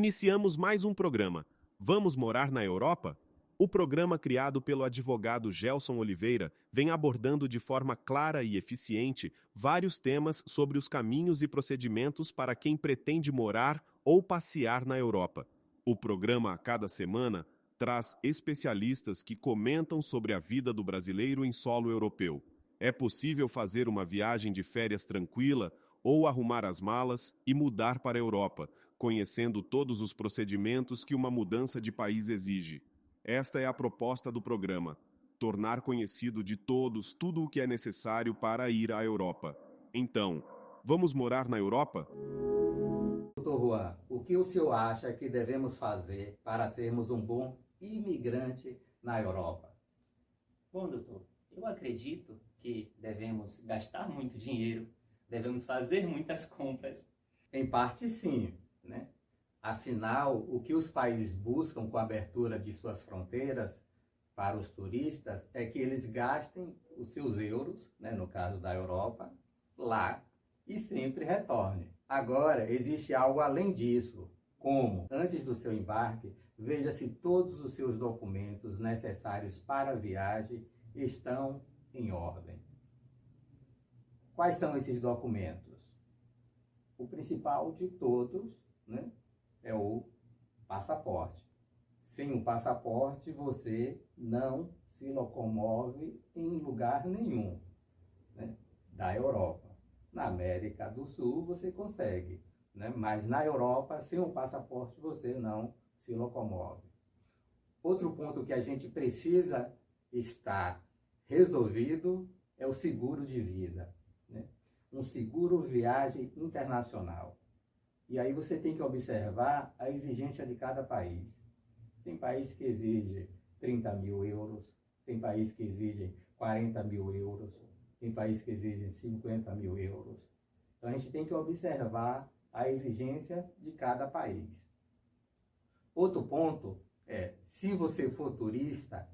Iniciamos mais um programa. Vamos morar na Europa? O programa criado pelo advogado Gelson Oliveira vem abordando de forma clara e eficiente vários temas sobre os caminhos e procedimentos para quem pretende morar ou passear na Europa. O programa, a cada semana, traz especialistas que comentam sobre a vida do brasileiro em solo europeu. É possível fazer uma viagem de férias tranquila ou arrumar as malas e mudar para a Europa, conhecendo todos os procedimentos que uma mudança de país exige. Esta é a proposta do programa: tornar conhecido de todos tudo o que é necessário para ir à Europa. Então, vamos morar na Europa? Doutor Juan, o que o senhor acha que devemos fazer para sermos um bom imigrante na Europa? Bom, doutor, eu acredito que devemos gastar muito dinheiro, devemos fazer muitas compras. Em parte, sim, né? Afinal, o que os países buscam com a abertura de suas fronteiras para os turistas é que eles gastem os seus euros, né, no caso da Europa, lá e sempre retornem. Agora, existe algo além disso, como, antes do seu embarque, veja se todos os seus documentos necessários para a viagem estão em ordem. Quais são esses documentos? O principal de todos, né, é o passaporte. Sem o passaporte, você não se locomove em lugar nenhum, né, da Europa. Na América do Sul você consegue, né, mas na Europa, sem o passaporte, você não se locomove. Outro ponto que a gente precisa estar resolvido é o seguro de vida, né? Um seguro viagem internacional. E aí você tem que observar a exigência de cada país. Tem país que exige 30 mil euros, tem país que exige 40 mil euros, tem país que exige 50 mil euros. Então a gente tem que observar a exigência de cada país. Outro ponto é, se você for turista,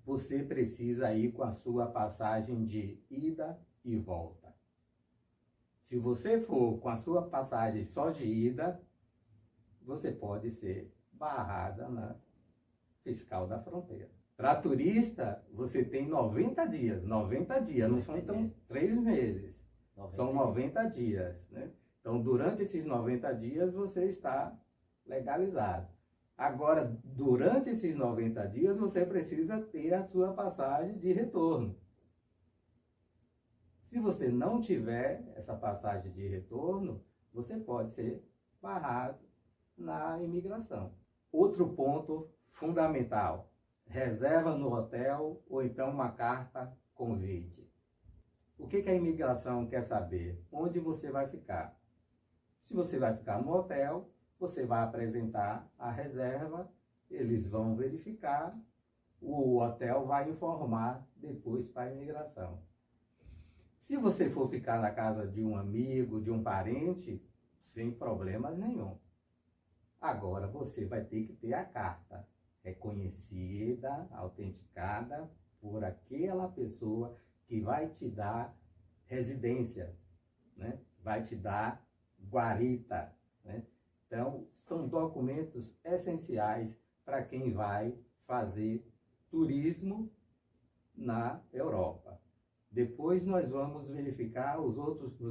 você precisa ir com a sua passagem de ida e volta. Se você for com a sua passagem só de ida, você pode ser barrada na fiscal da fronteira. Para turista, você tem 90 dias. 90 dias, não são então 3 meses. São 90 dias, né? Então, durante esses 90 dias, você está legalizado. Agora, durante esses 90 dias, você precisa ter a sua passagem de retorno. Se você não tiver essa passagem de retorno, você pode ser barrado na imigração. Outro ponto fundamental: reserva no hotel ou então uma carta convite. O que a imigração quer saber? Onde você vai ficar. Se você vai ficar no hotel, você vai apresentar a reserva, eles vão verificar, o hotel vai informar depois para a imigração. Se você for ficar na casa de um amigo, de um parente, sem problema nenhum. Agora você vai ter que ter a carta reconhecida, autenticada por aquela pessoa que vai te dar residência, né? Vai te dar guarita, né? Então, são documentos essenciais para quem vai fazer turismo na Europa. Depois nós vamos verificar os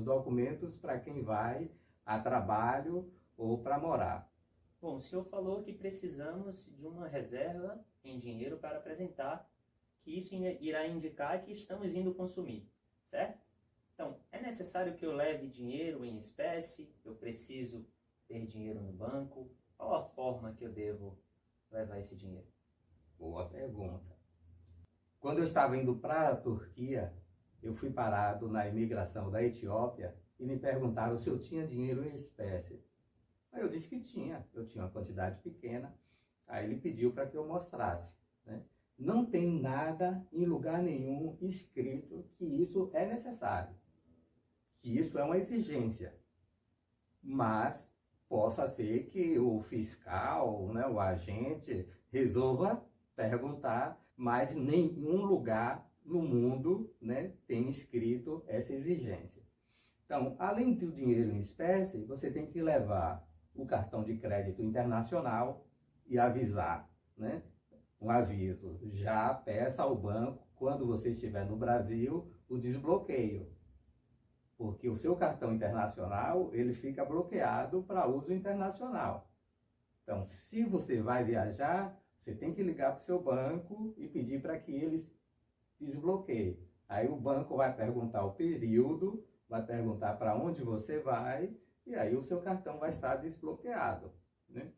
documentos para quem vai a trabalho ou para morar. Bom, o senhor falou que precisamos de uma reserva em dinheiro para apresentar, que isso irá indicar que estamos indo consumir, certo? Então, é necessário que eu leve dinheiro em espécie? Eu preciso ter dinheiro no banco? Qual a forma que eu devo levar esse dinheiro? Boa pergunta. Quando eu estava indo para a Turquia, eu fui parado na imigração da Etiópia e me perguntaram se eu tinha dinheiro em espécie. Aí eu disse que tinha, eu tinha uma quantidade pequena. Aí ele pediu para que eu mostrasse, né? Não tem nada em lugar nenhum escrito que isso é necessário, que isso é uma exigência. Mas possa ser que o fiscal, né, o agente, resolva perguntar, mas nenhum lugar no mundo, né, tem escrito essa exigência. Então, além do dinheiro em espécie, você tem que levar o cartão de crédito internacional e avisar, né? Um aviso, já peça ao banco, quando você estiver no Brasil, o desbloqueio. Porque o seu cartão internacional, ele fica bloqueado para uso internacional. Então, se você vai viajar, você tem que ligar para o seu banco e pedir para que eles desbloqueiem. Aí o banco vai perguntar o período, vai perguntar para onde você vai, e aí o seu cartão vai estar desbloqueado, né?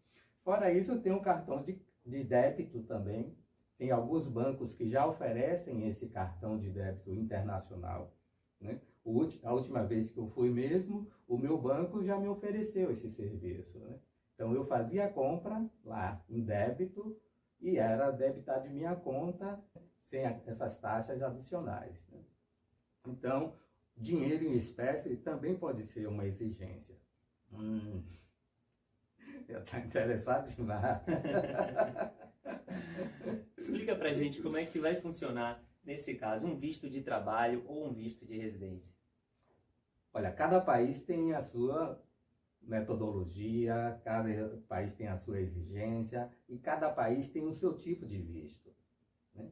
Fora isso, tem um cartão de débito também. Tem alguns bancos que já oferecem esse cartão de débito internacional, né? A última vez que eu fui mesmo, o meu banco já me ofereceu esse serviço, né? Então eu fazia a compra lá em débito e era debitar de minha conta sem essas taxas adicionais, né? Então, dinheiro em espécie também pode ser uma exigência. Já está interessado demais. Explica pra gente como é que vai funcionar, nesse caso, um visto de trabalho ou um visto de residência. Olha, cada país tem a sua metodologia, cada país tem a sua exigência e cada país tem o seu tipo de visto, né?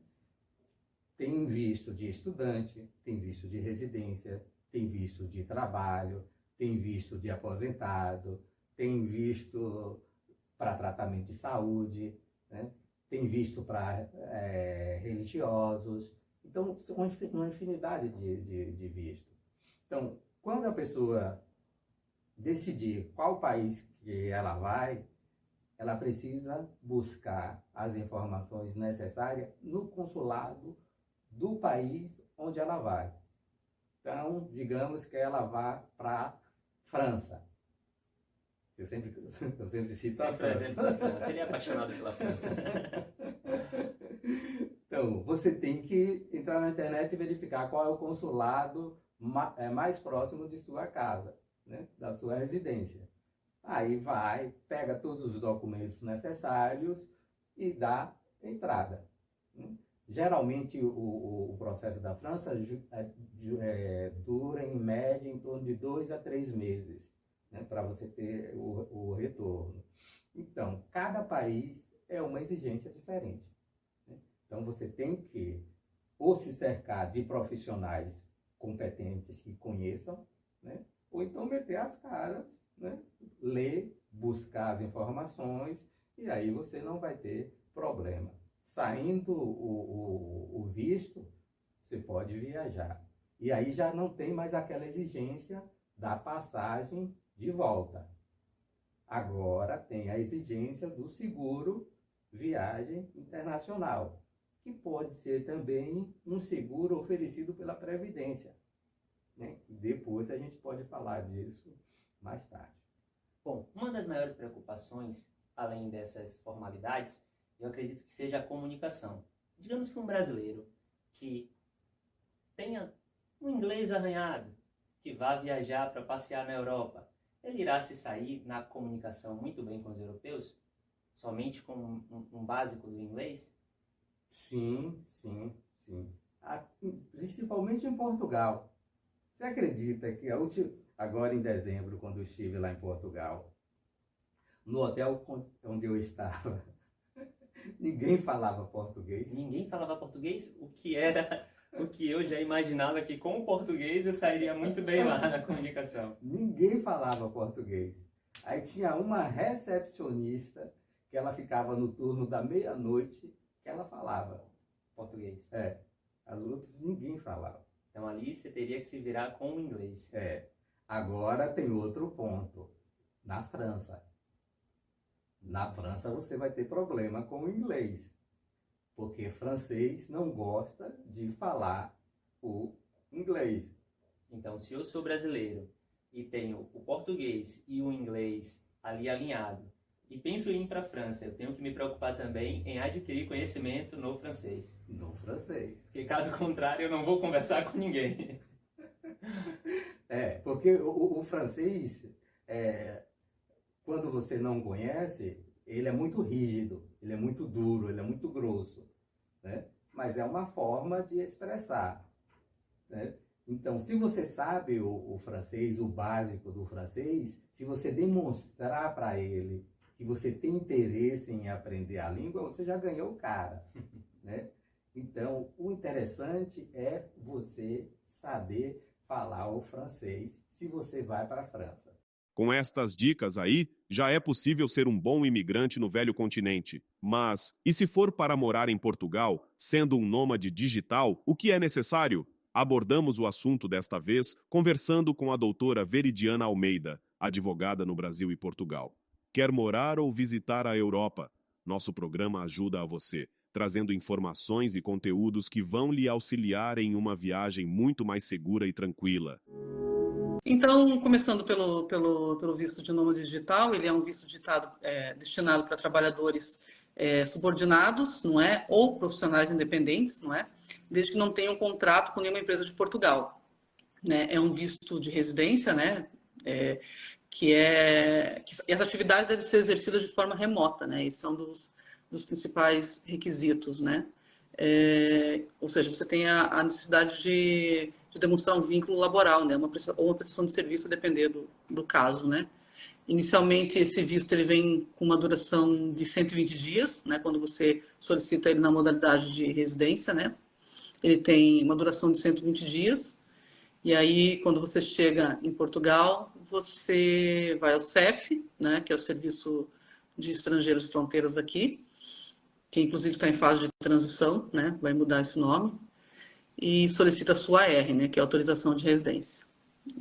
Tem visto de estudante, tem visto de residência, tem visto de trabalho, tem visto de aposentado, tem visto para tratamento de saúde, né? Tem visto para religiosos. Então, são uma infinidade de visto. Então, quando a pessoa decidir qual país que ela vai, ela precisa buscar as informações necessárias no consulado do país onde ela vai. Então, digamos que ela vá para a França. Eu sempre cito a França. Ele é apaixonado pela França. Então, você tem que entrar na internet e verificar qual é o consulado mais próximo de sua casa, né? Da sua residência. Aí vai, pega todos os documentos necessários e dá entrada, né? Geralmente o processo da França dura em média em torno de 2 a 3 meses, né, para você ter o retorno. Então, cada país é uma exigência diferente, né? Então, você tem que ou se cercar de profissionais competentes que conheçam, né, ou então meter as caras, né, ler, buscar as informações, e aí você não vai ter problema. Saindo o visto, você pode viajar. E aí já não tem mais aquela exigência da passagem de volta. Agora tem a exigência do seguro viagem internacional, que pode ser também um seguro oferecido pela Previdência, né? Depois a gente pode falar disso mais tarde. Bom, uma das maiores preocupações, além dessas formalidades, eu acredito que seja a comunicação. Digamos que um brasileiro que tenha um inglês arranhado, que vá viajar para passear na Europa, ele irá se sair na comunicação muito bem com os europeus? Somente com um básico do inglês? Sim. Principalmente em Portugal. Você acredita que agora em dezembro, quando eu estive lá em Portugal, no hotel onde eu estava, ninguém falava português? Ninguém falava português? O que eu já imaginava que com o português eu sairia muito bem lá na comunicação. Ninguém falava português. Aí tinha uma recepcionista que ela ficava no turno da meia-noite, que ela falava Português. As outras ninguém falava. Então ali você teria que se virar com o inglês. Agora tem outro ponto. Na França. Na França você vai ter problema com o inglês, porque francês não gosta de falar o inglês. Então, se eu sou brasileiro e tenho o português e o inglês ali alinhado, e penso em ir para a França, eu tenho que me preocupar também em adquirir conhecimento no francês. No francês. Porque caso contrário, eu não vou conversar com ninguém. Porque o francês, quando você não conhece, ele é muito rígido, ele é muito duro, ele é muito grosso, né? Mas é uma forma de expressar, né? Então, se você sabe o francês, o básico do francês, se você demonstrar para ele que você tem interesse em aprender a língua, você já ganhou o cara, né? Então, o interessante é você saber falar o francês se você vai para a França. Com estas dicas aí, já é possível ser um bom imigrante no velho continente. Mas, e se for para morar em Portugal, sendo um nômade digital, o que é necessário? Abordamos o assunto desta vez conversando com a doutora Veridiana Almeida, advogada no Brasil e Portugal. Quer morar ou visitar a Europa? Nosso programa ajuda a você, trazendo informações e conteúdos que vão lhe auxiliar em uma viagem muito mais segura e tranquila. Então, começando pelo visto de nômade digital, ele é um visto destinado para trabalhadores subordinados, não é? Ou profissionais independentes, não é? Desde que não tenham contrato com nenhuma empresa de Portugal, né? É um visto de residência, né? Que essa atividade deve ser exercida de forma remota, né? Esse é um dos principais requisitos, né? Ou seja, você tem a necessidade de demonstrar um vínculo laboral, né? Ou uma prestação de serviço, a depender do caso, né? Inicialmente, esse visto ele vem com uma duração de 120 dias, né? Quando você solicita ele na modalidade de residência, né? Ele tem uma duração de 120 dias. E aí, quando você chega em Portugal, você vai ao CEF, né? Que é o Serviço de Estrangeiros e Fronteiras daqui, que inclusive está em fase de transição, né? Vai mudar esse nome. E solicita a sua AR, né? Que é a autorização de residência.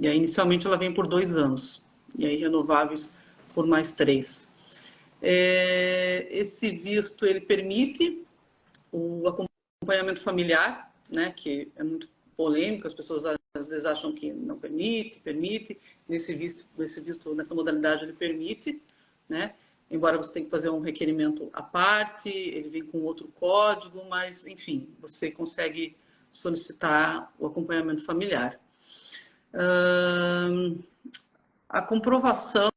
E aí, inicialmente, ela vem por 2 anos. E aí, renováveis por mais 3. Esse visto, ele permite o acompanhamento familiar, né? Que é muito polêmico, as pessoas às vezes acham que não permite. Nesse visto, nessa modalidade, ele permite, né? Embora você tenha que fazer um requerimento à parte, ele vem com outro código, mas, enfim, você consegue solicitar o acompanhamento familiar. A comprovação,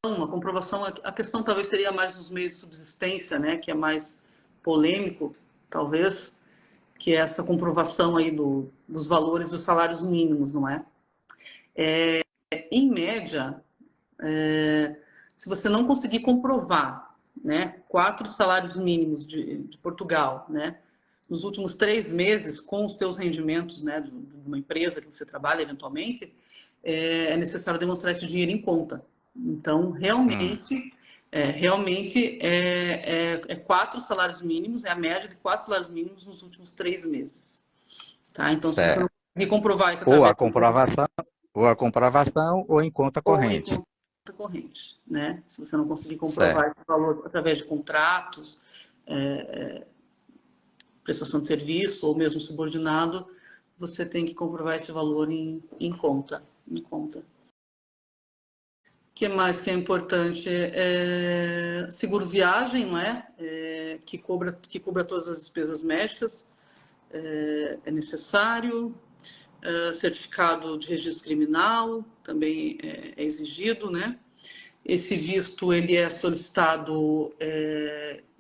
a questão talvez seria mais nos meios de subsistência, né, que é mais polêmico, talvez, que é essa comprovação aí dos valores dos salários mínimos, não é? Em média, se você não conseguir comprovar, né, 4 salários mínimos de Portugal, né, nos últimos 3 meses, com os teus rendimentos, né, de uma empresa que você trabalha eventualmente, é necessário demonstrar esse dinheiro em conta. Então, realmente é 4 salários mínimos, é a média de 4 salários mínimos nos últimos 3 meses. Tá? Então, se você não conseguir comprovar isso ou a comprovação ou em conta corrente. Ou em conta corrente, né? Se você não conseguir comprovar esse valor através de contratos, prestação de serviço ou mesmo subordinado, você tem que comprovar esse valor em conta. O que mais que é importante? Seguro viagem, não é? Que cubra todas as despesas médicas, é necessário. Certificado de registro criminal também é exigido, né? Esse visto ele é solicitado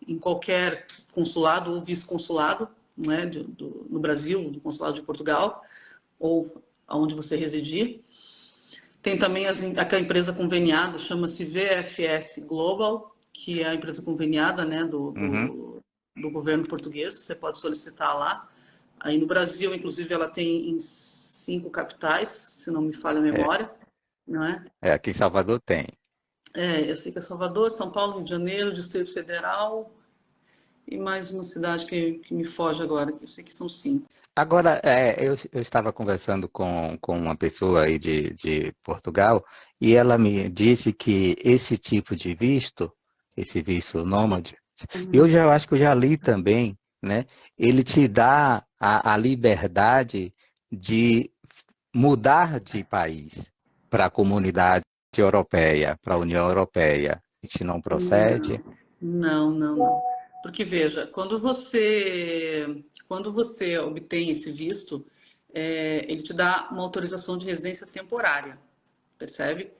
em qualquer consulado ou vice-consulado, não é? No Brasil, no consulado de Portugal, ou aonde você residir. Tem também aquela empresa conveniada, chama-se VFS Global, que é a empresa conveniada, né, do governo português. Você pode solicitar lá. Aí no Brasil, inclusive, ela tem em 5 capitais, se não me falha a memória, não é? Aqui em Salvador tem. Eu sei que é Salvador, São Paulo, Rio de Janeiro, Distrito Federal e mais uma cidade que me foge agora, que eu sei que são 5. Agora, eu estava conversando com uma pessoa aí de Portugal e ela me disse que esse tipo de visto, esse visto nômade, eu acho que eu já li também, né? Ele te dá a liberdade de mudar de país para a comunidade europeia, para a União Europeia. A gente não procede? Não. Porque, veja, quando você obtém esse visto, ele te dá uma autorização de residência temporária, percebe?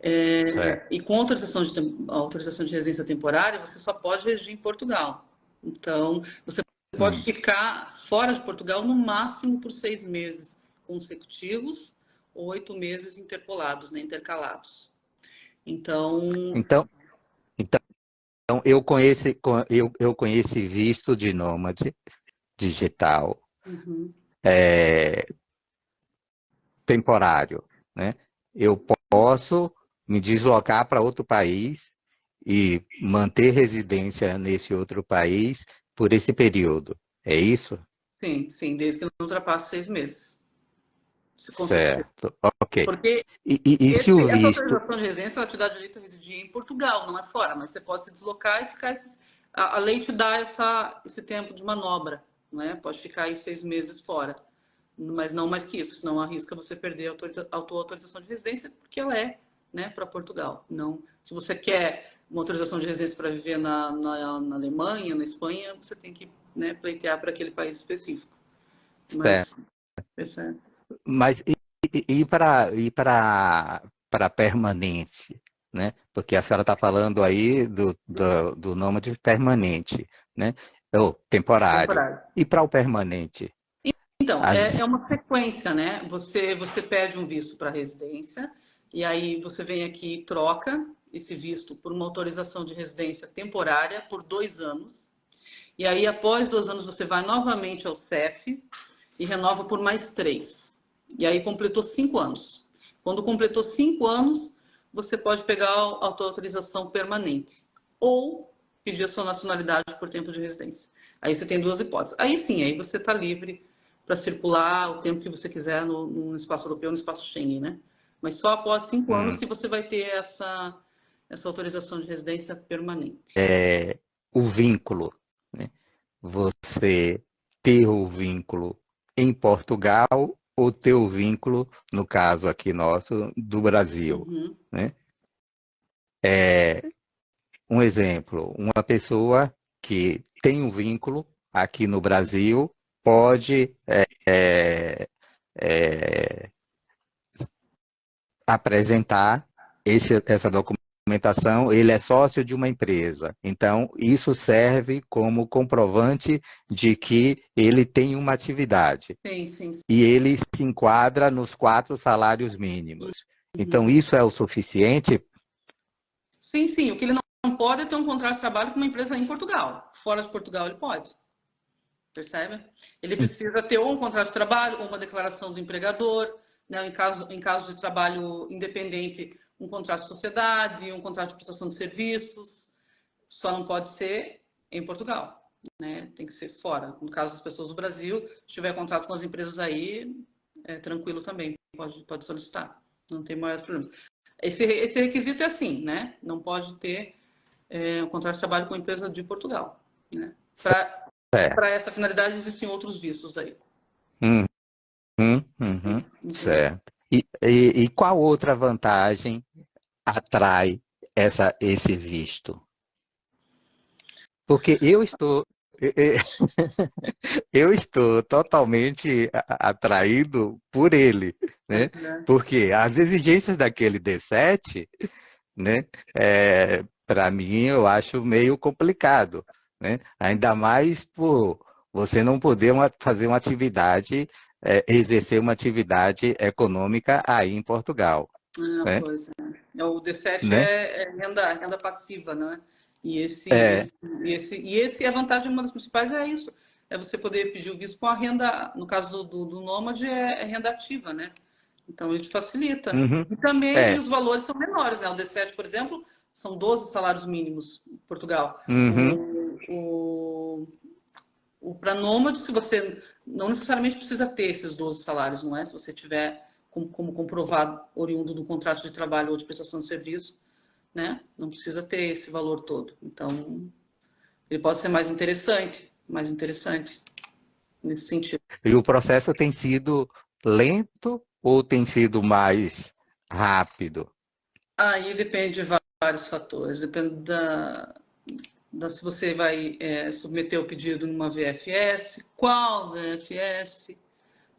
E com a autorização de residência temporária, você só pode residir em Portugal. Então, você pode ficar fora de Portugal no máximo por 6 meses, consecutivos ou 8 meses interpolados, né, intercalados. Então, Então, então eu conheço, eu conheço visto de nômade digital uhum, temporário, né? Eu posso me deslocar para outro país e manter residência nesse outro país por esse período. É isso? sim, desde que não ultrapasse 6 meses. Consecutivo. Certo, ok. Porque E se o essa visto... autorização de residência ela te dá direito a residir em Portugal, não é fora, mas você pode se deslocar e ficar. A lei te dá esse tempo de manobra, não é? Pode ficar aí 6 meses fora, mas não mais que isso, senão arrisca você perder a tua autorização de residência, porque ela é, né, para Portugal. Não, se você quer uma autorização de residência para viver na Alemanha, na Espanha, você tem que, né, pleitear para aquele país específico. Mas, Certo. Mas e para permanente, né? Porque a senhora está falando aí do nômade permanente, né? Ou temporário. E para o permanente? Então, As... é uma sequência, né? Você pede um visto para residência, e aí você vem aqui e troca esse visto por uma autorização de residência temporária por 2 anos. E aí, após 2 anos, você vai novamente ao CEF e renova por mais 3. E aí completou 5 anos. Quando completou 5 anos, você pode pegar a tua autorização permanente ou pedir a sua nacionalidade por tempo de residência. Aí você tem 2 hipóteses. Aí sim, aí você está livre para circular o tempo que você quiser no espaço europeu, no espaço Schengen, né? Mas só após 5 anos que você vai ter essa autorização de residência permanente. O vínculo, né? Você ter o vínculo em Portugal ou ter o vínculo, no caso aqui nosso, do Brasil, Uhum. né? Um exemplo, uma pessoa que tem um vínculo aqui no Brasil pode apresentar essa documentação, ele é sócio de uma empresa. Então, isso serve como comprovante de que ele tem uma atividade. Sim. E ele se enquadra nos 4 salários mínimos. Então, isso é o suficiente? Sim. O que ele não pode é ter um contrato de trabalho com uma empresa em Portugal. Fora de Portugal, ele pode. Percebe? Ele precisa ter ou um contrato de trabalho, ou uma declaração do empregador, né? Em caso de trabalho independente, um contrato de sociedade, um contrato de prestação de serviços. Só não pode ser em Portugal, né? Tem que ser fora. No caso das pessoas do Brasil, se tiver contrato com as empresas aí, é tranquilo também, pode solicitar. Não tem maiores problemas. Esse requisito é assim, né? Não pode ter um contrato de trabalho com a empresa de Portugal, né? Para essa finalidade existem outros vistos daí. Certo. E qual outra vantagem atrai esse visto? Porque eu estou totalmente atraído por ele, né? Porque as exigências daquele D7, né? Para mim, eu acho meio complicado, né? Ainda mais por você não poder fazer uma atividade, exercer uma atividade econômica aí em Portugal, né? Pois é. O D7 Né? é renda passiva, né? E esse a vantagem, uma das principais é isso, é você poder pedir o visto com a renda, no caso do nômade, é renda ativa, né? Então, ele te facilita. Uhum. E também os valores são menores, né? O D7, por exemplo, são 12 salários mínimos em Portugal. Uhum. O para nômade, se você não necessariamente precisa ter esses 12 salários, não é? Se você tiver como comprovado oriundo do contrato de trabalho ou de prestação de serviço, né? Não precisa ter esse valor todo. Então, ele pode ser mais interessante nesse sentido. E o processo tem sido lento ou tem sido mais rápido? Aí depende de vários fatores. Depende se você vai submeter o pedido numa VFS, qual VFS,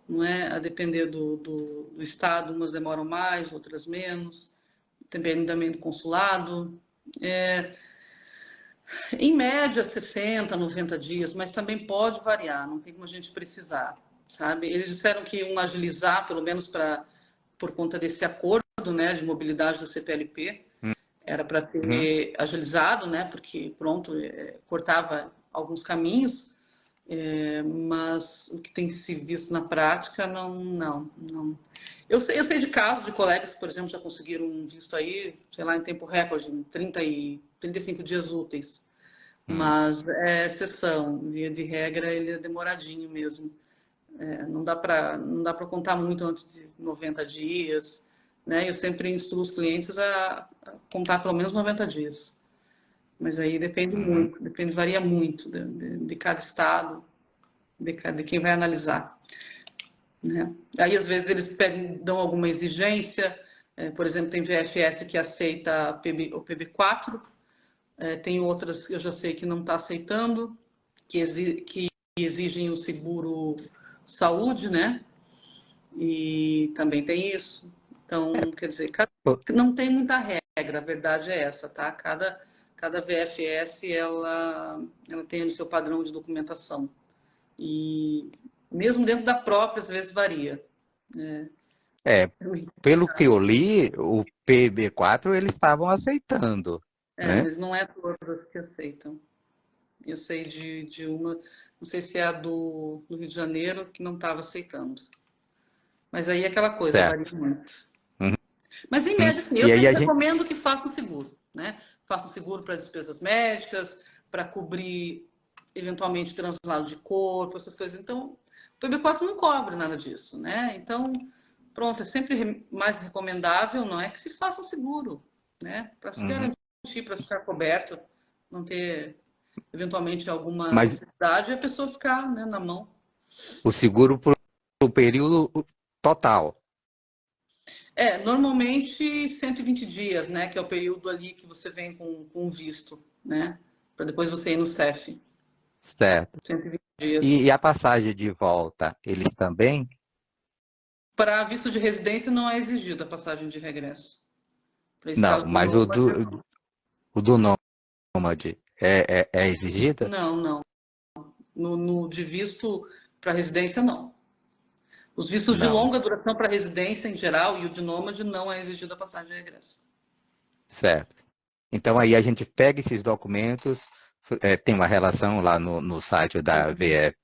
não é? A depender do estado, umas demoram mais, outras menos. Depende também do consulado. Em média, 60, 90 dias, mas também pode variar, não tem como a gente precisar. sabe? Eles disseram que iam agilizar, pelo menos por conta desse acordo, né, de mobilidade da CPLP, era para Uhum. ter agilizado, né, porque, pronto, cortava alguns caminhos, mas o que tem se visto na prática, não. Eu sei de casos de colegas que, por exemplo, já conseguiram um visto aí, sei lá, em tempo recorde, em 35 dias úteis. Mas é exceção, via de regra, ele é demoradinho mesmo. Não dá para contar muito antes de 90 dias, né? Eu sempre instruo os clientes a contar pelo menos 90 dias. Mas aí depende muito, varia muito de cada estado, de quem vai analisar, né? Aí às vezes eles dão alguma exigência, por exemplo, tem VFS que aceita o PB4, tem outras que eu já sei que não está aceitando, que exigem o seguro saúde, né? E também tem isso. Então, quer dizer, não tem muita regra, a verdade é essa, tá? Cada VFS, ela tem o seu padrão de documentação. E mesmo dentro da própria, às vezes varia. Pelo que eu li, o PB4 eles estavam aceitando, né? Mas não é todas que aceitam. Eu sei de uma, não sei se é a do Rio de Janeiro, que não estava aceitando. Mas aí é aquela coisa, Certo. varia muito. Uhum. Mas em média, assim, eu E aí sempre a gente. recomendo que faça o seguro, né? Faça o seguro para despesas médicas, para cobrir eventualmente translado de corpo, essas coisas. Então, o PB4 não cobre nada disso, né? Então, pronto, é sempre mais recomendável, não é, que se faça um seguro, né? Para se Uhum. garantir, para ficar coberto, não ter eventualmente alguma Mas necessidade e a pessoa ficar, né, na mão. o seguro para o período total. Normalmente 120 dias, né? Que é o período ali que você vem com visto, né? Para depois você ir no CEF. Certo. 120 dias. E a passagem de volta, eles também? Para visto de residência não é exigida a passagem de regresso. Para esse Não, caso do mas nômade, o do nômade é exigida? não. De visto para residência, não. Os vistos de Não, né? longa duração para residência em geral e o de nômade não é exigida a passagem de regresso. Certo. Então aí a gente pega esses documentos, tem uma relação lá no site da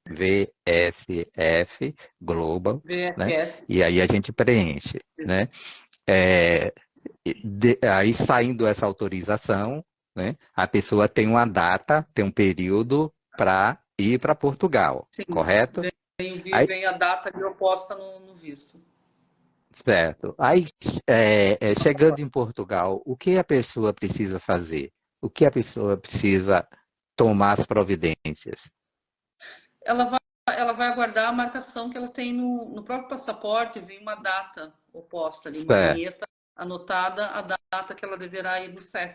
VSF Global, né? VFS. E aí a gente preenche, né? É, aí saindo essa autorização, né? A pessoa tem uma data, tem um período para ir para Portugal, Sim, correto? Aí, vem a data ali oposta no visto. certo. Aí, chegando em Portugal, o que a pessoa precisa fazer? O que a pessoa precisa tomar as providências? Ela vai aguardar a marcação que ela tem no próprio passaporte, vem uma data oposta ali, uma Certo. vinheta anotada, a data que ela deverá ir no CEF.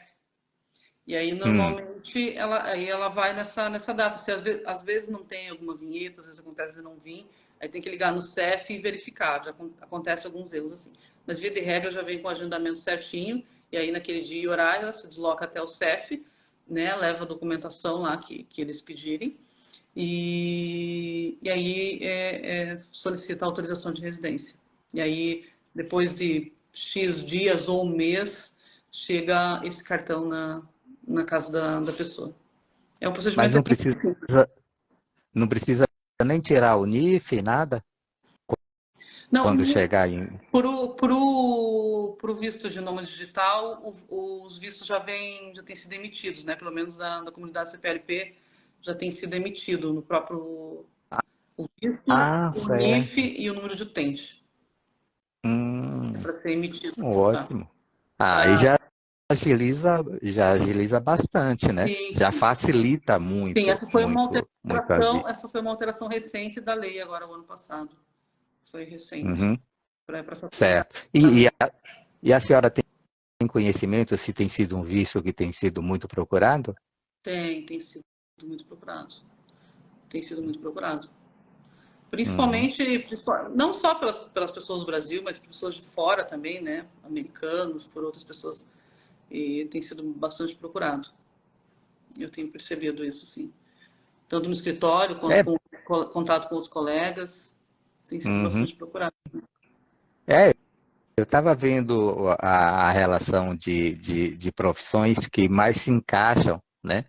E aí, Hum, normalmente, ela vai nessa data. Se às vezes não tem alguma vinheta, às vezes acontece de não vir, aí tem que ligar no CEF e verificar. Já acontece alguns erros assim. Mas, via de regra, já vem com o agendamento certinho, e aí, naquele dia e horário, ela se desloca até o CEF, né, leva a documentação lá que eles pedirem, e aí solicita a autorização de residência. E aí, depois de X dias ou um mês, chega esse cartão na casa da pessoa. É um mas procedimento bem simples. não precisa nem tirar o NIF, nada, Não, quando chegar em. pro visto de nômade digital, os vistos já têm sido emitidos, né? Pelo menos da comunidade CPLP já tem sido emitido no próprio o visto, Ah, o NIF certo. e o número de utente Hum, para ser emitido. Tá? ótimo. Aí Pra, já agiliza bastante, né? sim, Já sim. facilita Sim, muito, muito a vida. essa foi uma alteração recente da lei agora, o ano passado. Foi recente. Uhum, Para facilitar. certo. E a senhora tem conhecimento se tem sido um visto que tem sido muito procurado? Tem sido muito procurado. Tem sido muito procurado. Uhum. Principalmente, não só pelas pessoas do Brasil, mas por pessoas de fora também, né? Americanos, por outras pessoas. E tem sido bastante procurado. Eu tenho percebido isso, sim. Tanto no escritório, quanto É, com contato com os colegas. tem sido bastante procurado. Eu estava vendo a relação de profissões que mais se encaixam, né,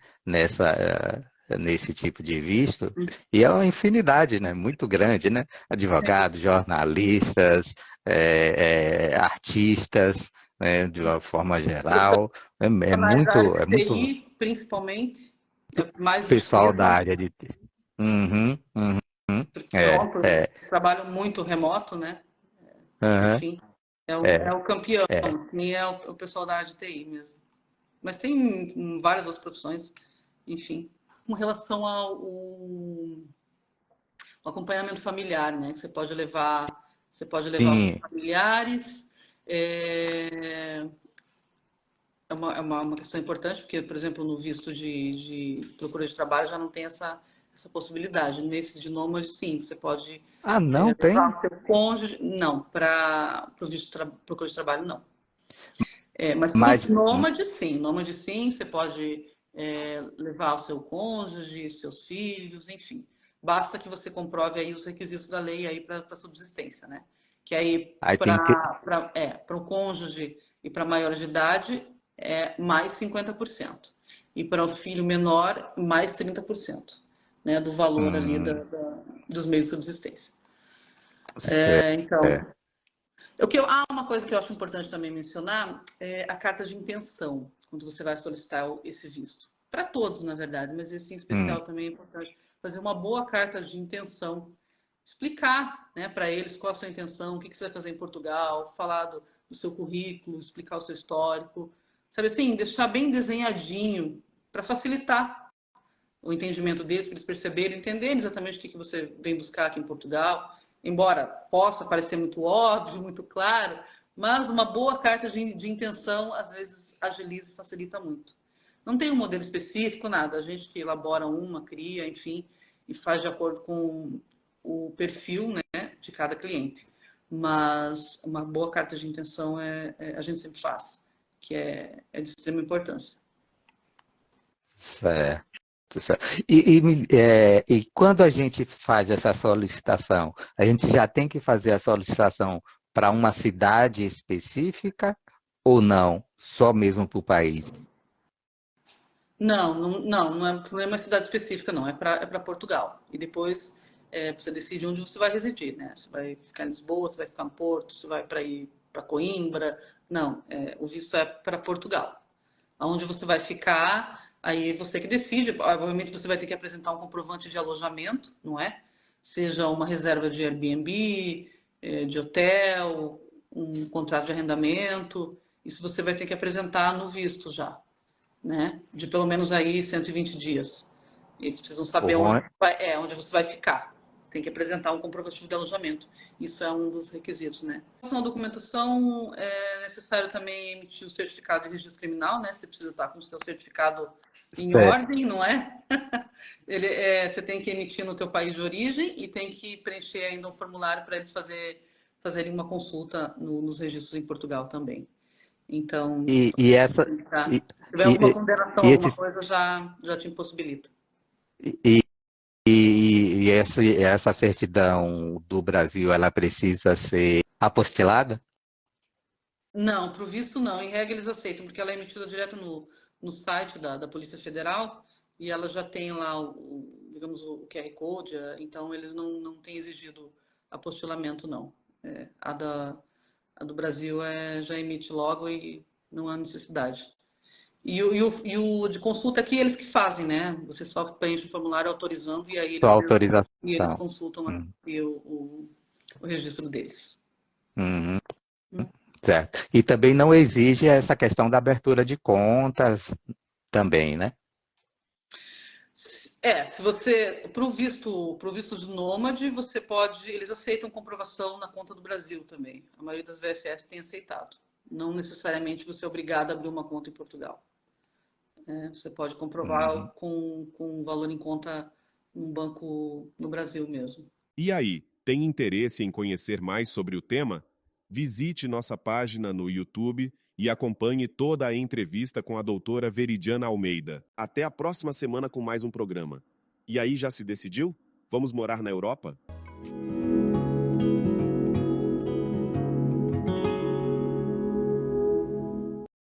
nesse tipo de visto, e é uma infinidade, né, muito grande, né? Advogados, jornalistas, artistas, né, de uma forma geral. É Na área de muito TI, principalmente, é mais pessoal da despesa, área de. Uhum, porque pronto, é, trabalham muito remoto, né? aham, Enfim, é é, o campeão, é. e é o pessoal da área de TI mesmo. Mas tem várias outras profissões, enfim. Com relação ao acompanhamento familiar, né? Você pode levar os seus Sim, familiares. É uma questão importante, porque, por exemplo, no visto de procura de trabalho já não tem essa possibilidade. Nesse de nômade, sim, você pode não levar tem. o seu cônjuge. Não, para o visto de procura de trabalho, não. Mas para Mas os nômades, sim. Nômade, sim, você pode levar o seu cônjuge, seus filhos, enfim. Basta que você comprove aí os requisitos da lei aí para subsistência, né? Que aí aí tem que. para o cônjuge e para maior de idade é mais 50%. E para o filho menor, mais 30%, né? Do valor ali dos meios de subsistência. Então, É, uma coisa que eu acho importante também mencionar é a carta de intenção, quando você vai solicitar esse visto. Para todos, na verdade, mas esse em especial também é importante. Fazer uma boa carta de intenção, explicar, né, para eles qual a sua intenção, o que você vai fazer em Portugal, falar do seu currículo, explicar o seu histórico. Sabe assim, deixar bem desenhadinho para facilitar o entendimento deles, para eles perceberem, entenderem exatamente o que você vem buscar aqui em Portugal. Embora possa parecer muito óbvio, muito claro, mas uma boa carta de intenção às vezes agiliza e facilita muito. Não tem um modelo específico, nada. A gente que elabora cria, enfim, e faz de acordo com o perfil, né, de cada cliente. Mas uma boa carta de intenção a gente sempre faz, que é de extrema importância. certo, certo. E quando a gente faz essa solicitação, a gente já tem que fazer a solicitação para uma cidade específica ou não? Só mesmo para o país? Não é uma cidade específica, não. É para Portugal. E depois você decide onde você vai residir, né? Você vai ficar em Lisboa, você vai ficar no Porto, você vai para ir para Coimbra. Não, o visto é para Portugal. Onde você vai ficar, aí você que decide. Obviamente você vai ter que apresentar um comprovante de alojamento, não é? Seja uma reserva de Airbnb, de hotel, um contrato de arrendamento. Isso você vai ter que apresentar no visto já, né? De pelo menos aí 120 dias. Eles precisam saber Ou- onde você vai ficar. Tem que apresentar um comprovativo de alojamento. Isso é um dos requisitos, né? Em relação à documentação, é necessário também emitir o certificado de registro criminal, né? Você precisa estar com o seu certificado em Certo. ordem, não é? Você tem que emitir no teu país de origem e tem que preencher ainda um formulário para eles fazerem uma consulta nos registros em Portugal também. Então, E essa se e, tiver e, alguma condenação, e, alguma esse- coisa, já te impossibilita. e, essa certidão do Brasil, ela precisa ser apostilada? Não, para o visto não. Em regra eles aceitam, porque ela é emitida direto no site da Polícia Federal e ela já tem lá, digamos, o QR Code, então eles não têm exigido apostilamento, não. A do Brasil já emite logo e não há necessidade. E o de consulta aqui eles que fazem, né? Você só preenche o formulário autorizando e aí Só eles autorização. consultam Hum, o registro deles. uhum, certo. E também não exige essa questão da abertura de contas também, né? Se você, pro visto de nômade, você pode, eles aceitam comprovação na conta do Brasil também. A maioria das VFS tem aceitado. Não necessariamente você é obrigado a abrir uma conta em Portugal. Você pode comprovar Uhum. com valor em conta num banco no Brasil mesmo. E aí, tem interesse em conhecer mais sobre o tema? Visite nossa página no YouTube e acompanhe toda a entrevista com a doutora Veridiana Almeida. Até a próxima semana com mais um programa. E aí, já se decidiu? Vamos morar na Europa?